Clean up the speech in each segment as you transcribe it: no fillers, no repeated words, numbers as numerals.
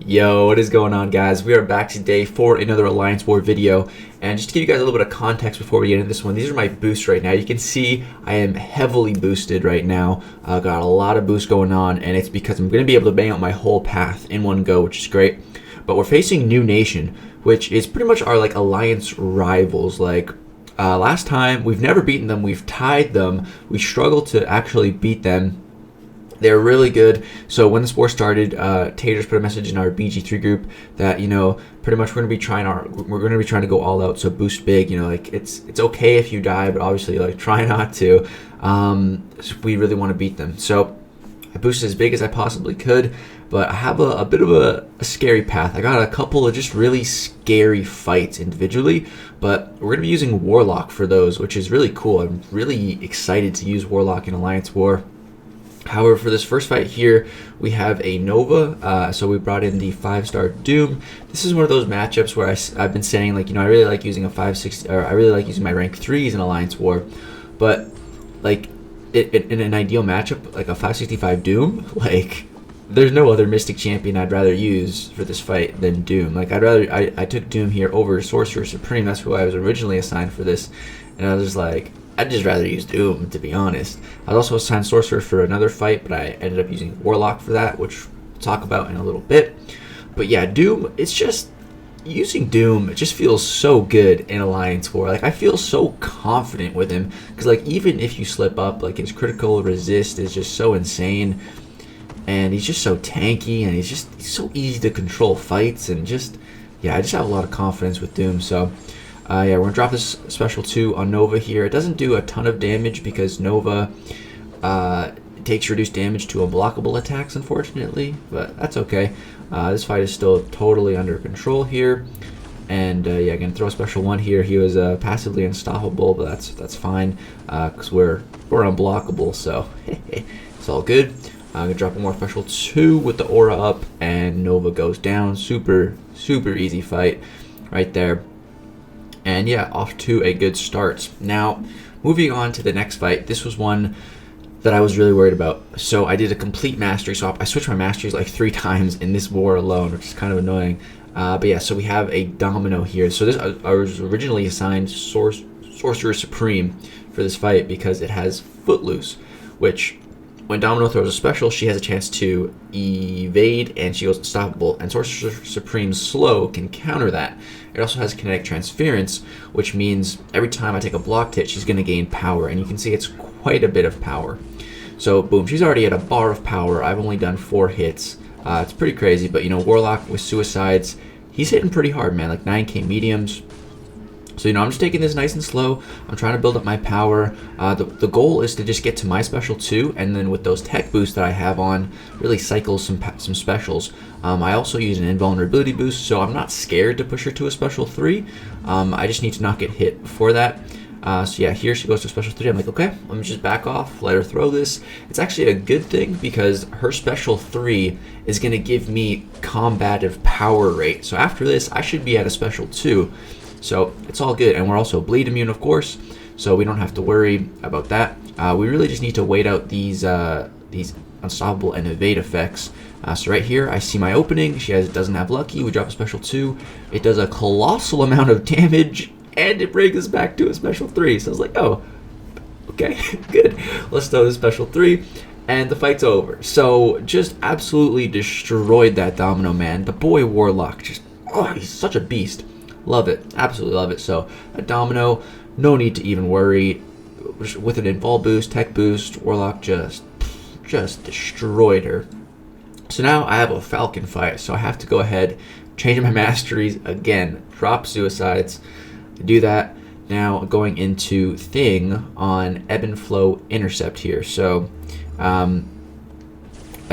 Yo, what is going on, guys? We are back today for another Alliance War video, and just to give you guys a little bit of context before we get into this one, these are my boosts right now. You can see I am heavily boosted right now. I've got a lot of boosts going on, and it's because I'm going to be able to bang out my whole path in one go, which is great. But we're facing New Nation, which is pretty much our Alliance rivals. Last time, we've never beaten them. We've tied them. We struggled to actually beat them. They're really good. So when this war started, Taters put a message in our BG3 group that pretty much we're gonna be trying to go all out. So boost big. It's okay if you die, but obviously try not to. So we really want to beat them. So I boosted as big as I possibly could, but I have a bit of a scary path. I got a couple of just really scary fights individually, but we're gonna be using Warlock for those, which is really cool. I'm really excited to use Warlock in Alliance War. However, for this first fight here, we have a Nova, so we brought in the 5-star Doom. This is one of those matchups where I've been saying, I really like using a 560, or I really like using my rank 3s in Alliance War, but in an ideal matchup, like a 565 Doom, there's no other Mystic Champion I'd rather use for this fight than Doom. I took Doom here over Sorcerer Supreme. That's who I was originally assigned for this, and I was just like, I'd just rather use Doom, to be honest. I was also assigned Sorcerer for another fight, but I ended up using Warlock for that, which we'll talk about in a little bit. But yeah, Doom, it's just, using Doom, it just feels so good in Alliance War. I feel so confident with him, because even if you slip up, his critical resist is just so insane, and he's just so tanky, and he's so easy to control fights, and I just have a lot of confidence with Doom. So we're going to drop this special 2 on Nova here. It doesn't do a ton of damage because Nova takes reduced damage to unblockable attacks, unfortunately, but that's okay. This fight is still totally under control here. And going to throw a special 1 here. He was passively unstoppable, but that's fine because we're unblockable, so it's all good. I'm going to drop one more special 2 with the aura up, and Nova goes down. Super easy fight right there. And yeah, off to a good start. Now, moving on to the next fight. This was one that I was really worried about. So I did a complete mastery swap. I switched my masteries 3 times in this war alone, which is kind of annoying. But yeah, so we have a Domino here. So this I was originally assigned Sorcerer Supreme for this fight because it has Footloose, which when Domino throws a special, she has a chance to evade, and she goes unstoppable. And Sorcerer Supreme's slow can counter that. It also has kinetic transference, which means every time I take a blocked hit, she's going to gain power. And you can see it's quite a bit of power. So boom, she's already at a bar of power. I've only done 4 hits. It's pretty crazy, but Warlock with suicides, he's hitting pretty hard, man, 9k mediums. So, I'm just taking this nice and slow. I'm trying to build up my power. The goal is to just get to my special 2, and then with those tech boosts that I have on, really cycle some specials. I also use an invulnerability boost, so I'm not scared to push her to a special 3. I just need to not get hit before that. So yeah, here she goes to special 3. I'm like, okay, let me just back off, let her throw this. It's actually a good thing because her special 3 is going to give me combative power rate. So after this, I should be at a special 2. So it's all good, and we're also bleed immune, of course, so we don't have to worry about that. We really just need to wait out these unstoppable and evade effects. So right here, I see my opening. She doesn't have lucky. We drop a special 2. It does a colossal amount of damage, and it brings us back to a special 3. So I was like, oh, okay, good. Let's throw the special 3, and the fight's over. So just absolutely destroyed that Domino, man. The boy Warlock, he's such a beast. Love it, absolutely love it. So a Domino, no need to even worry. With an invul boost, tech boost, Warlock just destroyed her. So now I have a Falcon fight, so I have to go ahead, change my masteries again, drop suicides, do that. Now going into Thing on Ebb and Flow Intercept here. So I've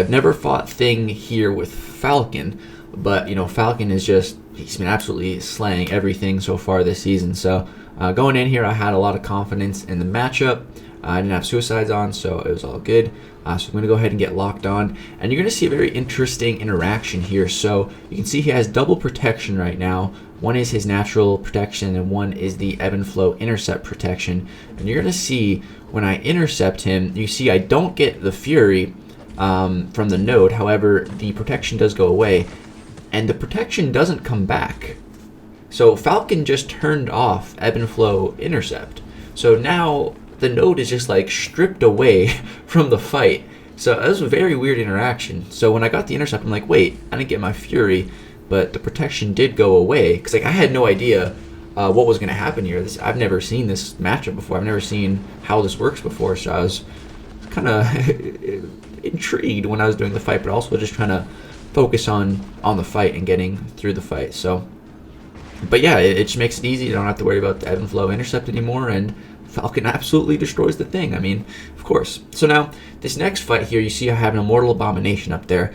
never fought Thing here with Falcon, but Falcon is he's been absolutely slaying everything so far this season. So going in here, I had a lot of confidence in the matchup. I didn't have suicides on, so it was all good. So I'm going to go ahead and get locked on. And you're going to see a very interesting interaction here. So you can see he has double protection right now. One is his natural protection, and one is the Ebb and Flow Intercept protection. And you're going to see when I intercept him, you see I don't get the Fury from the node. However, the protection does go away. and the protection doesn't come back. So Falcon just turned off ebb and flow intercept. So now the node is just like stripped away from the fight. So that was a very weird interaction. So when I got the intercept, I'm like, wait, I didn't get my Fury, but the protection did go away. Because like I had no idea what was going to happen here. I've never seen this matchup before. I've never seen how this works before. So I was kind of intrigued when I was doing the fight, but also just trying to focus on the fight and getting through the fight. So, but yeah, it just makes it easy. You don't have to worry about the ebb and flow intercept anymore, and Falcon absolutely destroys the thing. I mean, of course. So now, this next fight here, you see I have an Immortal Abomination up there.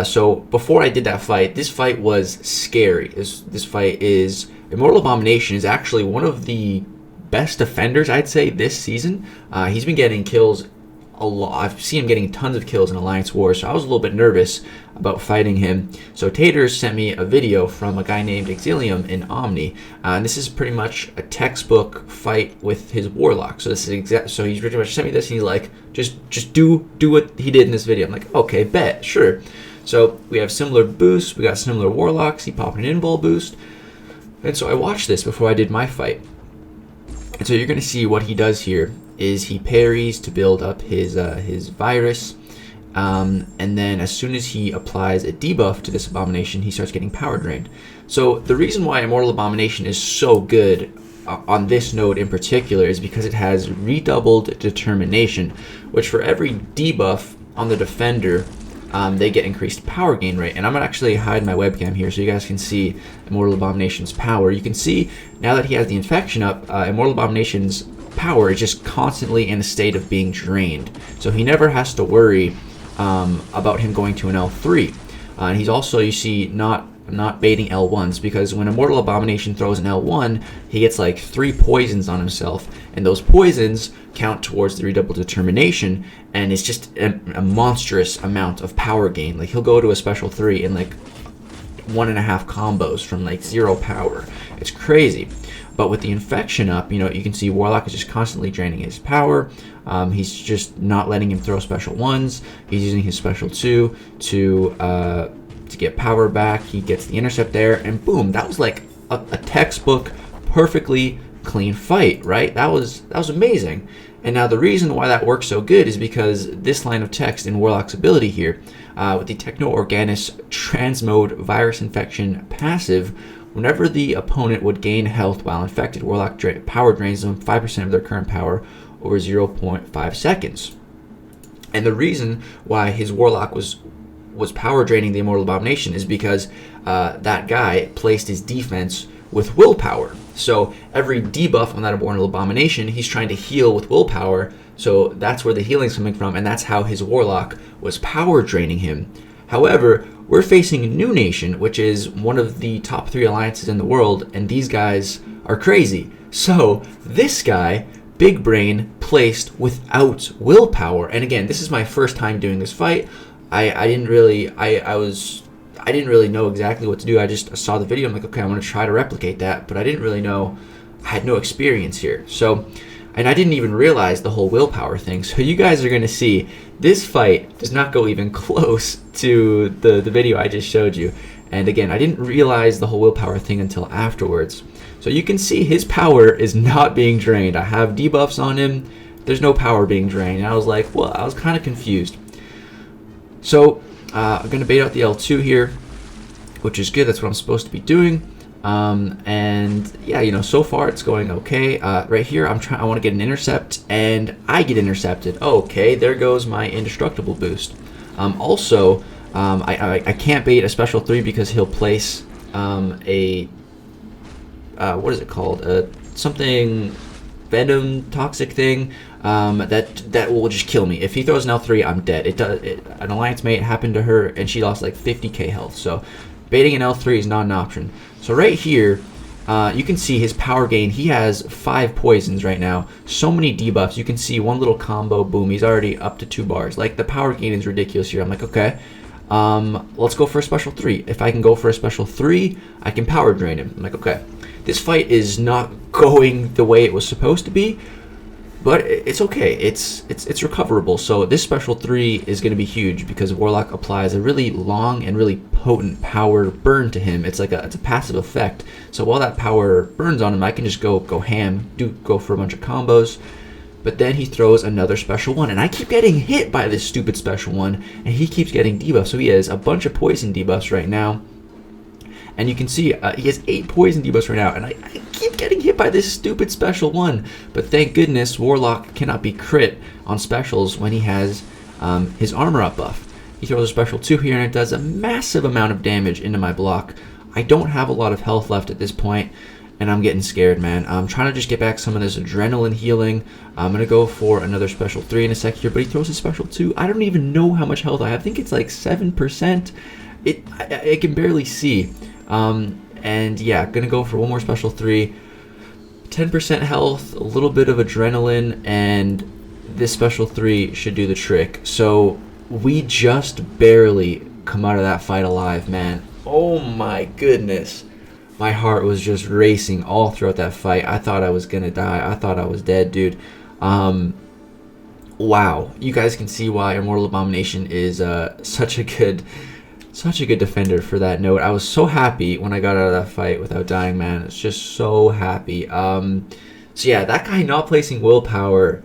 So before I did that fight, this fight was scary. This fight is, Immortal Abomination is actually one of the best defenders, I'd say, this season. He's been getting kills a lot. I've seen him getting tons of kills in Alliance Wars, so I was a little bit nervous about fighting him. So Taters sent me a video from a guy named Exilium in Omni, and this is pretty much a textbook fight with his Warlock. So this is so he's pretty much sent me this, and he's like, just do what he did in this video. I'm like, okay, bet, sure. So we have similar boosts, we got similar Warlocks. He popped an invul boost, and so I watched this before I did my fight. And so you're going to see what he does here is he parries to build up his virus, and then as soon as he applies a debuff to this Abomination, he starts getting power drained. So the reason why Immortal Abomination is so good on this node in particular is because it has redoubled determination, which for every debuff on the defender, they get increased power gain rate. And I'm going to actually hide my webcam here so you guys can see Immortal Abomination's power. You can see now that he has the infection up, Immortal Abomination's power is just constantly in a state of being drained. So he never has to worry about him going to an L3. And he's also, you see, not baiting L1s, because when Immortal Abomination throws an L1, he gets like 3 poisons on himself, and those poisons count towards the redoubled determination, and it's just a monstrous amount of power gain. Like he'll go to a special 3 in like 1.5 combos from like 0 power. It's crazy. But with the infection up, you know, you can see Warlock is just constantly draining his power. He's just not letting him throw special 1s. He's using his special 2 to get power back. He gets the intercept there, and boom, that was like a textbook, perfectly clean fight, right? That was amazing. And now the reason why that works so good is because this line of text in Warlock's ability here, with the Techno-Organis Transmode Virus Infection passive, whenever the opponent would gain health while infected, Warlock power drains them 5% of their current power over 0.5 seconds. And the reason why his Warlock was power draining the Immortal Abomination is because that guy placed his defense with willpower. So every debuff on that Immortal Abomination, he's trying to heal with willpower. So that's where the healing's coming from, and that's how his Warlock was power draining him. However, we're facing New Nation, which is one of the top 3 alliances in the world, and these guys are crazy. So this guy, Big Brain, placed without willpower. And again, this is my first time doing this fight. I didn't really know exactly what to do. I just saw the video. I'm like, okay, I'm going to try to replicate that, but I didn't really know. I had no experience here. So, and I didn't even realize the whole willpower thing. So you guys are going to see this fight does not go even close to the video I just showed you. And again, I didn't realize the whole willpower thing until afterwards. So you can see his power is not being drained. I have debuffs on him. There's no power being drained. And I was like, well, I was kind of confused. So I'm going to bait out the L2 here, which is good. That's what I'm supposed to be doing. And yeah, you know, so far it's going okay. Right here, I want to get an intercept, and I get intercepted. Okay, there goes my indestructible boost. Also, I can't bait a special 3 because he'll place what is it called? Something venom toxic thing that will just kill me. If he throws an L3, I'm dead. An alliance mate happened to her, and she lost like 50k health. So baiting an L3 is not an option. So right here, you can see his power gain. He has 5 poisons right now. So many debuffs. You can see one little combo, boom, he's already up to 2 bars. Like, the power gain is ridiculous here. I'm like, okay, let's go for a special 3. If I can go for a special 3, I can power drain him. I'm like, okay, this fight is not going the way it was supposed to be, but it's okay. It's recoverable. So this special 3 is going to be huge because Warlock applies a really long and really potent power burn to him. It's a passive effect. So while that power burns on him, I can just go ham, go for a bunch of combos. But then he throws another special 1, and I keep getting hit by this stupid special 1, and he keeps getting debuffs. So he has a bunch of poison debuffs right now. And you can see he has 8 poison debuffs right now, and I keep getting hit by this stupid special 1. But thank goodness Warlock cannot be crit on specials when he has his armor up buff. He throws a special 2 here, and it does a massive amount of damage into my block. I don't have a lot of health left at this point, and I'm getting scared, man. I'm trying to just get back some of this adrenaline healing. I'm going to go for another special 3 in a sec here, but he throws a special 2. I don't even know how much health I have. I think it's like 7%. I can barely see. And yeah, gonna go for one more special 3, 10% health, a little bit of adrenaline, and this special 3 should do the trick. So we just barely come out of that fight alive, man. Oh my goodness, my heart was just racing all throughout that fight. I thought I was gonna die. I thought I was dead, dude. Wow, you guys can see why Immortal Abomination is such a good defender for that note. I was so happy when I got out of that fight without dying, man. It's just so happy. So yeah, that guy not placing willpower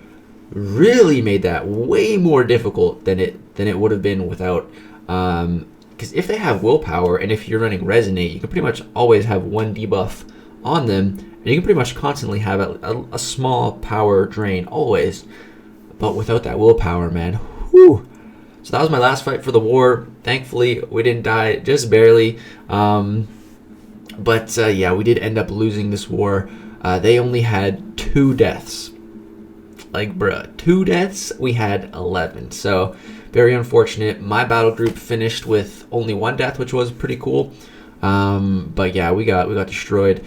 really made that way more difficult than it would have been without. Because if they have willpower and if you're running resonate, you can pretty much always have 1 debuff on them, and you can pretty much constantly have a small power drain always. But without that willpower, man, whew. So that was my last fight for the war. Thankfully, we didn't die, just barely. But yeah, we did end up losing this war. They only had 2 deaths. Like, bruh, 2 deaths? We had 11. So, very unfortunate. My battle group finished with only 1 death, which was pretty cool. But yeah, we got destroyed.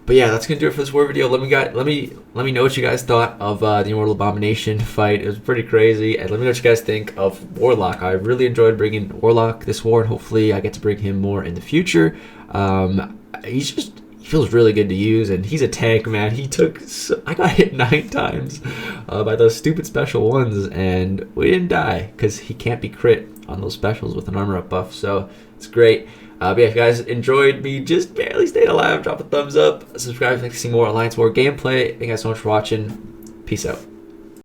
But yeah, that's gonna do it for this war video. Let me know what you guys thought of the Immortal Abomination fight. It was pretty crazy, and let me know what you guys think of Warlock. I really enjoyed bringing Warlock this war, and hopefully I get to bring him more in the future. He feels really good to use, and he's a tank, man. I got hit 9 times by those stupid special 1s, and we didn't die because he can't be crit on those specials with an armor up buff. So it's great. But yeah, if you guys enjoyed me just barely staying alive, drop a thumbs up, subscribe if you like to see more Alliance War gameplay. Thank you guys so much for watching. Peace out.